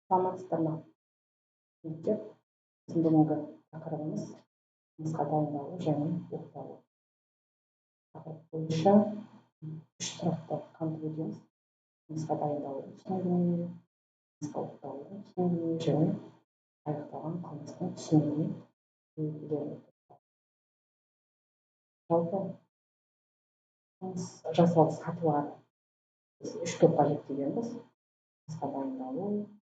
саламатсыздар ма студенттер? Біздің бүгінгі тақырыбымыз жұмысқа дайындалу және оқыту тақырып бойынша 3 сұрақты қамтып өтеміз. Жұмысқа дайындалудың түсінігіне, жұмысқа оқытудың түсінігіне және аяқталған қылмыстың түсінігіне белгілерін жалпы қылмыс жасау сатылары біз 3 топқа жіктегенбіз. Жұмысқа дайындалу,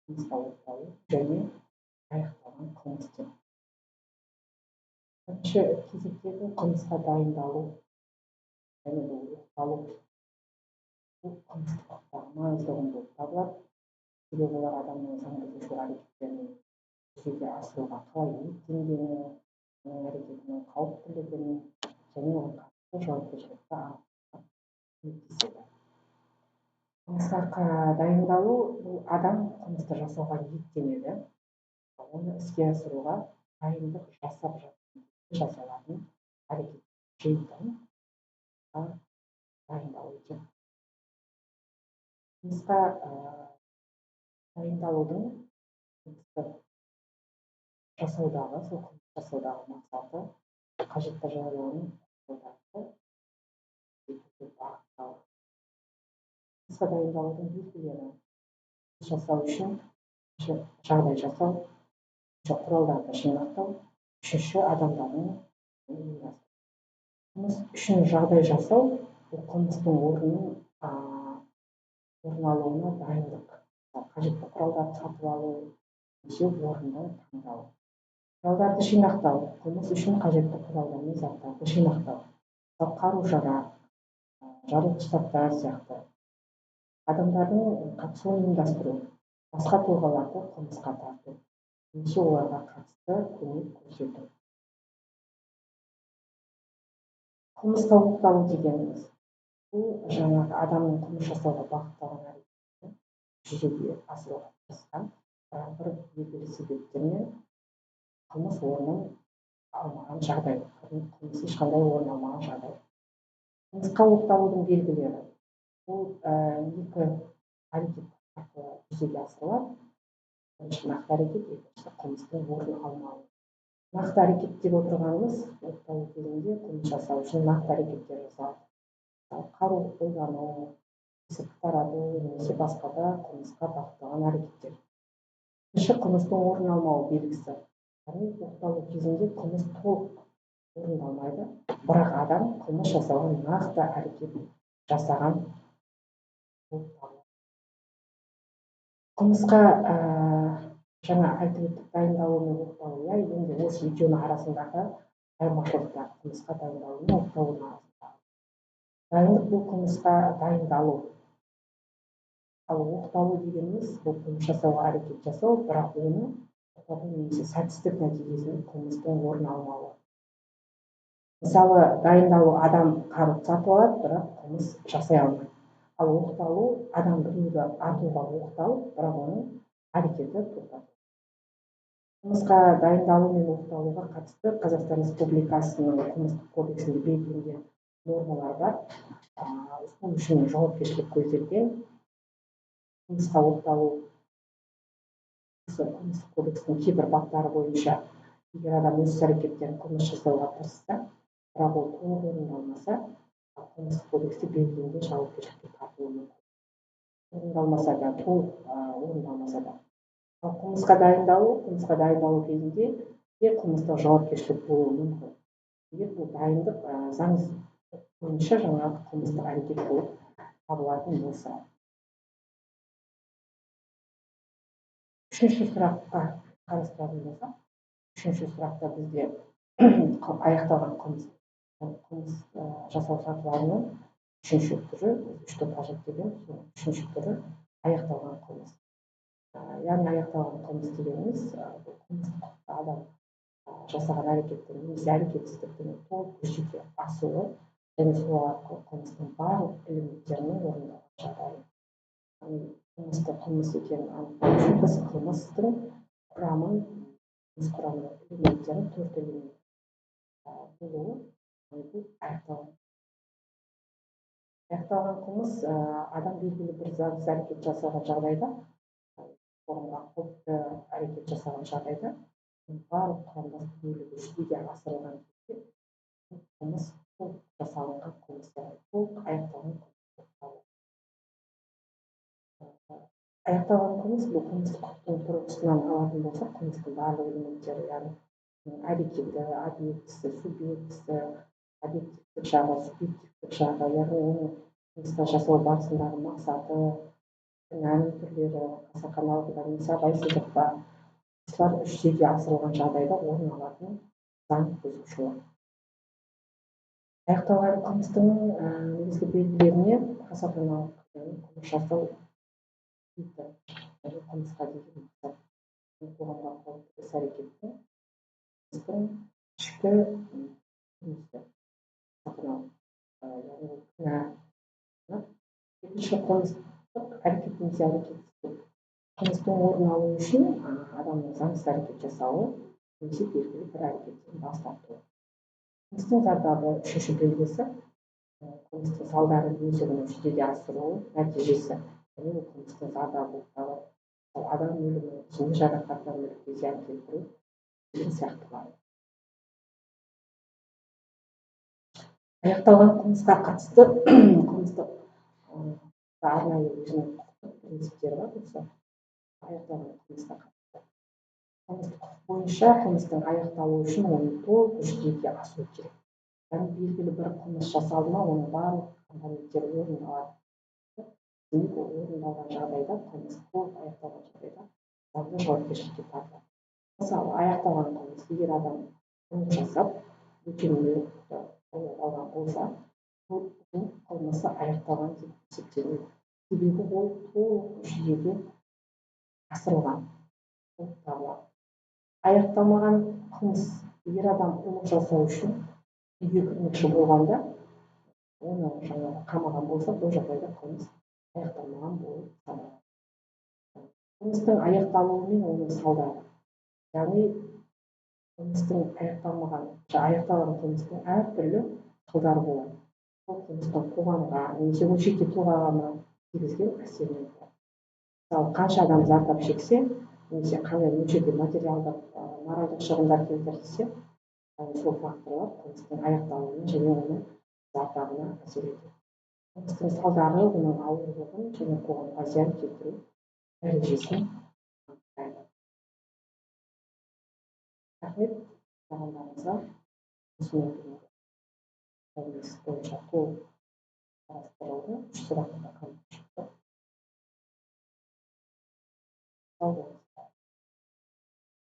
жұмысқа оқыту және аяқталған қылмыс деп. Бірінші кезектегі қылмысқа дайындалу және оқыту бұл қылмыстық құқықтағы маңызды ұғым болып табылады. Себебі олар адамның заң бұзушылық әрекеттерін жүзеге асыруға қалай ниеттенгені, оның әрекетінің қауіптілігін және оған қатысты жауапкершілікті анықтауға көмектеседі. Қылмысқа дайындалу бұл адам қылмысты жасауға ниеттенеді, оны іске асыруға дайындық жасап жасалатын әрекет жиынтығын дайындалу екен. Қылмысқа дайындалудың жасаудағы, сол қылмыс жасаудағы мақсаты қажетті жағдайларын бағыттау. Қылмысқа дайындалудың белгілері жасау үшін жағдай жасау, құралдарды жинақтау, үшінші адамдардың ұйымдастыру. Қылмыс үшін жағдай жасау бұл қылмыстың орын алуына дайындық, қажетті құралдарды сатып алу, орынды таңдау. Құралдарды жинақтау, қылмыс үшін қажетті құралдар мен заттарды жинақтау, қару-жарақ, жарылғыш заттар сияқты адамдардың қатысуын ұйымдастыру, басқа тұлғаларды қылмысқа тарту, немесе оларға қатысты көмек көрсету. Қылмысқа оқыту дегеніміз бұл жаңағы адамның қылмыс жасауға бағытталған әрекетін жүзеге асыруға тырысқан бір белгілі себептермен қылмыс орнын алмаған жағдай, қылмыс ешқандай орын алмаған жағдай. Қылмысқа оқытудың белгілері бұл екі әрекет арқылы жүзеге асырылады. Бірінші нақты әрекет, екіншісі қылмыстың орын алмауы. Нақты әрекет деп отырғанымыз оқыту кезінде қылмыс жасау үшін нақты әрекеттер жасалады. Қару қолдану, есірткі тарату немесе басқа да қылмысқа бағытталған әрекеттер. Екінші қылмыстың орын алмауы белгісі. Яғни оқыту кезінде қылмыс толық орындалмайды, бірақ адам қылмыс жасауға нақты әрекет жасаған болып табылады. Қылмысқа жаңа айтып өттік, дайындалу мен оқыту. Енді осы екеуінің арасындағы айырмашылықтар қылмысқа дайындалу мен оқытудың арасында. Дайындық бұл қылмысқа дайындалу. Ал оқыту дегеніміз бұл қылмыс жасауға әрекет жасау, бірақ оны немесе сәтсіздік нәтижесінде қылмыстың орын алмауы. Мысалы, дайындалу адам қару сатып алады, бірақ қылмыс жасай алмайды. Ал оқыту адам біреуді атуға оқыту, бірақ оның әрекеті тоқтату. Қылмысқа дайындалу мен оқытуға қатысты Қазақстан Республикасының қылмыстық кодексінде белгіленген нормалар бар. Сол үшін жауапкершілік көзделген. Қылмысқа оқыту қылмыстық кодекстің кейбір баптары бойынша егер адам өз әрекеттерін қылмыс жасауға тырысса, бірақ ол толық орындалмаса, қылмыстық кодексте белгіленген жауапкершілікке тартылуы мүмкін. Орындалмаса да, толық орындалмаса да. Ал қылмысқа дайындалу кезінде қылмыстық жауапкершілік болуы мүмкін. Егер бұл дайындық заң бойынша жаңағы қылмыстық әрекет болып табылатын болса. Үшінші сұраққа қарастыратын болсақ, үшінші сұрақта бізде аяқталған қылмыс жасау сатыларының үшінші түрі, үш топқа жіктеген, үшінші түрі аяқталған қылмыс. Яғни аяқталған қылмыс дегеніміз қылмыстық адам жасаған әрекеттің немесе әрекетсіздіктің толық жүзеге асуы және сол арқылы қылмыстың барлық элементтерінің орындалған жағдайы. Қылмыс екенін анықтау үшін біз қылмыстың құрамын, элементтерін төрт элемент болуы аяқталған қылмыс адам белгілі бір заңсыз әрекет жасаған жағдайда қоғамға қауіпті әрекет жасаған жағдайда барлық құрамдас бөлігі жүзеге асырылған кезде қылмыс толық жасалынған қылмыс яғни толық аяқталған қылмыс. Аяқталған қылмыс бұл қылмыстық құқықтың тұрғысынан алатын болсақ, қылмыстың барлық элементтері, яғни әрекеті, объектісі, субъектісі, объективтік жағы, субъективтік жағы, яғни оның қылмысты жасау барысындағы мақсаты, кінәнің түрлері, қасақаналық па немесе абайсыздық па, осылар жүзеге асырылған жағдайда орын алатын заң бұзушылық. Аяқталған қылмыстың негізгі белгілеріне қасақаналық қылмыс жасау дейді. Қылмысқа деген мақсат қоғамға қауіпті іс-әрекеттің қылмыстың ішкі жұмысы, яғни кінә. Екінші қылмыстық әрекет немесе әрекетсіздік. Қылмыстың орын алуы үшін адамның заңсыз әрекет жасауы немесе белгілі бір әрекеттен бас тартуы. Қылмыстың зардабы үшінші белгісі қылмыстың салдары немесе оның жүзеге асырылу нәтижесі. Яғни ол қылмыстың зардабы адам өлімі, дене жарақаттан мүлікке зиян келтіру деген сияқтылары. Аяқталған қылмысқа қатысты қылмыстық арнайы өзінің құқықтық принциптері бар. Осы аяқталған қылмысқа қатысты қылмыстық құқық бойынша қылмыстың аяқталуы үшін оның толық жүзеге асуы керек. Яғни белгілі бір қылмыс жасалды ма, оның барлық компоненттері орын алады. Демек, ол орындалған жағдайда, қылмыс толық аяқталған жағдайда заңды жауапкершілікке тартылады. Мысалы, аяқталған қылмыс, егер адам қылмыс жасап, өтемелі алған болса, бұл қылмысы аяқталған деп есептеледі. Себебі ол толық жүзеге асырылған болып табылады. Аяқталмаған қылмыс, егер адам қылмыс жасау үшін үйге кірмекші болғанда, оны қамаған болса, бұл жағдайда қылмыс аяқталмаған болып саналады. Қылмыстың аяқталуы мен оның салдары. Яғни қылмыстың аяқталған қылмыстың әртүрлі салдары болады. Ол қылмыстың қоғамға немесе ол жеке тұлғаға тигізген әсерінен тұрады. Мысалы, қанша адам зардап шексе, немесе қандай мөлшерде материалдық, моральдық шығындар келтірілсе, сол факторлар қылмыстың аяқталуына және оның зардабына әсер етеді. Қылмыстың салдары оның ауырлығын және қоғамға зиян келтіру дәрежесін анықтайды. Рахмет, тыңдармандарыңызға. Осымен қылмыс бойынша толық қарастырылды. Үш сұраққа қамтып шықты. Сау болыңыз.